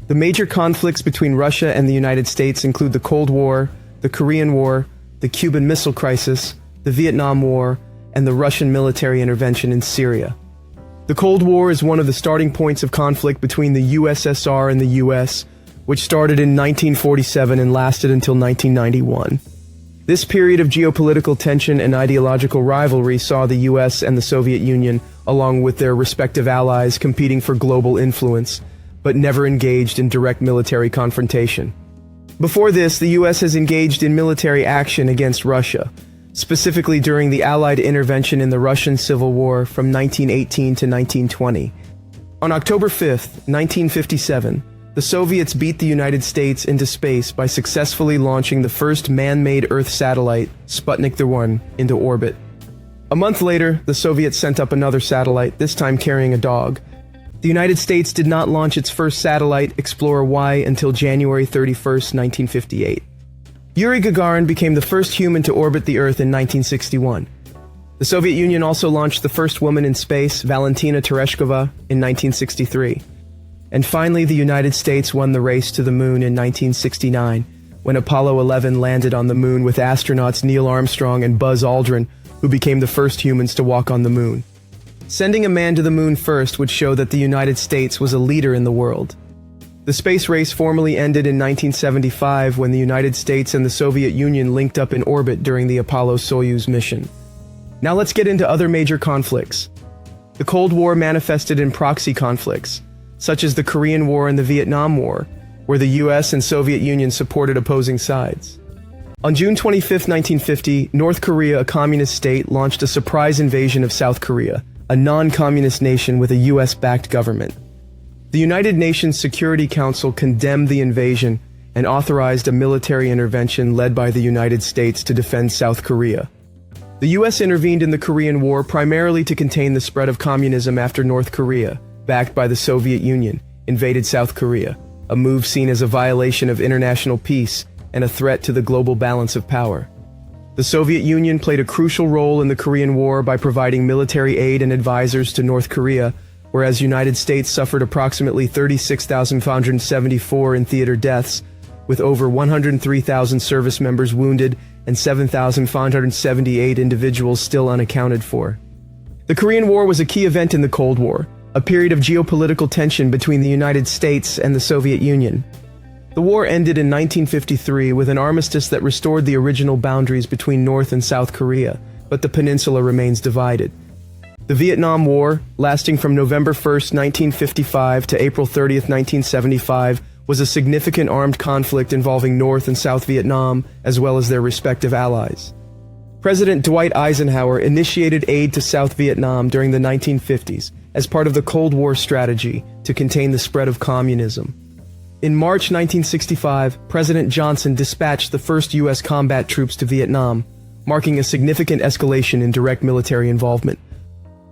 The major conflicts between Russia and the United States include the Cold War, the Korean War, the Cuban Missile Crisis, the Vietnam War, and the Russian military intervention in Syria. The Cold War is one of the starting points of conflict between the USSR and the US, which started in 1947 and lasted until 1991. This period of geopolitical tension and ideological rivalry saw the US and the Soviet Union, along with their respective allies, competing for global influence, but never engaged in direct military confrontation. Before this, the US has engaged in military action against Russia, specifically during the Allied intervention in the Russian Civil War from 1918 to 1920. On October 5, 1957, the Soviets beat the United States into space by successfully launching the first man-made Earth satellite, Sputnik V1, into orbit. A month later, the Soviets sent up another satellite, this time carrying a dog. The United States did not launch its first satellite, Explorer Y, until January 31, 1958. Yuri Gagarin became the first human to orbit the Earth in 1961. The Soviet Union also launched the first woman in space, Valentina Tereshkova, in 1963. And finally, the United States won the race to the moon in 1969, when Apollo 11 landed on the moon with astronauts Neil Armstrong and Buzz Aldrin, who became the first humans to walk on the moon. Sending a man to the moon first would show that the United States was a leader in the world. The space race formally ended in 1975 when the United States and the Soviet Union linked up in orbit during the Apollo-Soyuz mission. Now let's get into other major conflicts. The Cold War manifested in proxy conflicts, such as the Korean War and the Vietnam War, where the US and Soviet Union supported opposing sides. On June 25, 1950, North Korea, a communist state, launched a surprise invasion of South Korea, a non-communist nation with a US-backed government. The United Nations Security Council condemned the invasion and authorized a military intervention led by the United States to defend South Korea. The US intervened in the Korean War primarily to contain the spread of communism after North Korea, backed by the Soviet Union, invaded South Korea, a move seen as a violation of international peace and a threat to the global balance of power. The Soviet Union played a crucial role in the Korean War by providing military aid and advisors to North Korea, whereas the United States suffered approximately 36,574 in theater deaths, with over 103,000 service members wounded and 7,578 individuals still unaccounted for. The Korean War was a key event in the Cold War, a period of geopolitical tension between the United States and the Soviet Union. The war ended in 1953 with an armistice that restored the original boundaries between North and South Korea, but the peninsula remains divided. The Vietnam War, lasting from November 1, 1955 to April 30, 1975, was a significant armed conflict involving North and South Vietnam, as well as their respective allies. President Dwight Eisenhower initiated aid to South Vietnam during the 1950s as part of the Cold War strategy to contain the spread of communism. In March 1965, President Johnson dispatched the first U.S. combat troops to Vietnam, marking a significant escalation in direct military involvement.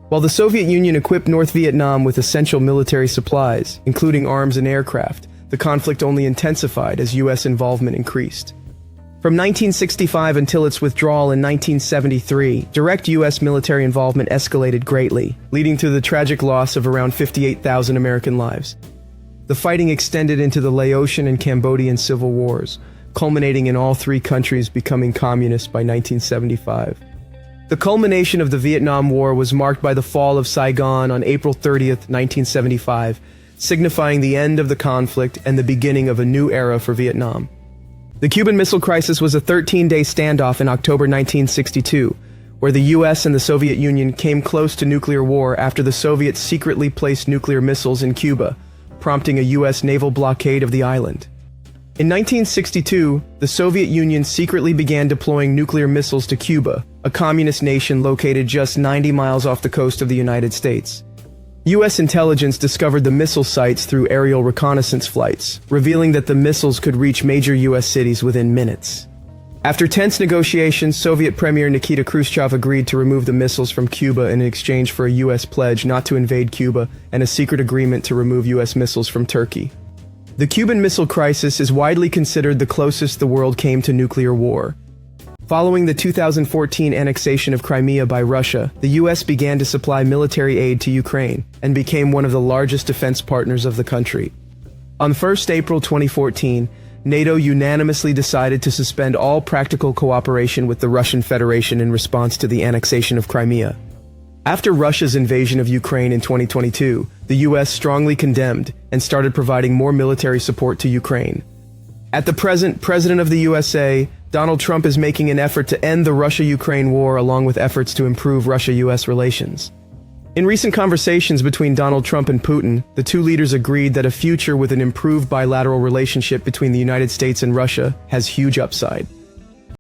While the Soviet Union equipped North Vietnam with essential military supplies, including arms and aircraft, the conflict only intensified as U.S. involvement increased. From 1965 until its withdrawal in 1973, direct U.S. military involvement escalated greatly, leading to the tragic loss of around 58,000 American lives. The fighting extended into the Laotian and Cambodian civil wars, culminating in all three countries becoming communist by 1975. The culmination of the Vietnam War was marked by the fall of Saigon on April 30, 1975, signifying the end of the conflict and the beginning of a new era for Vietnam. The Cuban Missile Crisis was a 13-day standoff in October 1962, where the US and the Soviet Union came close to nuclear war after the Soviets secretly placed nuclear missiles in Cuba, prompting a U.S. naval blockade of the island. In 1962, the Soviet Union secretly began deploying nuclear missiles to Cuba, a communist nation located just 90 miles off the coast of the United States. U.S. intelligence discovered the missile sites through aerial reconnaissance flights, revealing that the missiles could reach major U.S. cities within minutes. After tense negotiations, Soviet Premier Nikita Khrushchev agreed to remove the missiles from Cuba in exchange for a U.S. pledge not to invade Cuba and a secret agreement to remove U.S. missiles from Turkey. The Cuban Missile Crisis is widely considered the closest the world came to nuclear war. Following the 2014 annexation of Crimea by Russia, the U.S. began to supply military aid to Ukraine and became one of the largest defense partners of the country. On 1st April 2014, NATO unanimously decided to suspend all practical cooperation with the Russian Federation in response to the annexation of Crimea. After Russia's invasion of Ukraine in 2022, the US strongly condemned and started providing more military support to Ukraine. At the present, President of the USA, Donald Trump, is making an effort to end the Russia-Ukraine war along with efforts to improve Russia-US relations. In recent conversations between Donald Trump and Putin, the two leaders agreed that a future with an improved bilateral relationship between the United States and Russia has huge upside.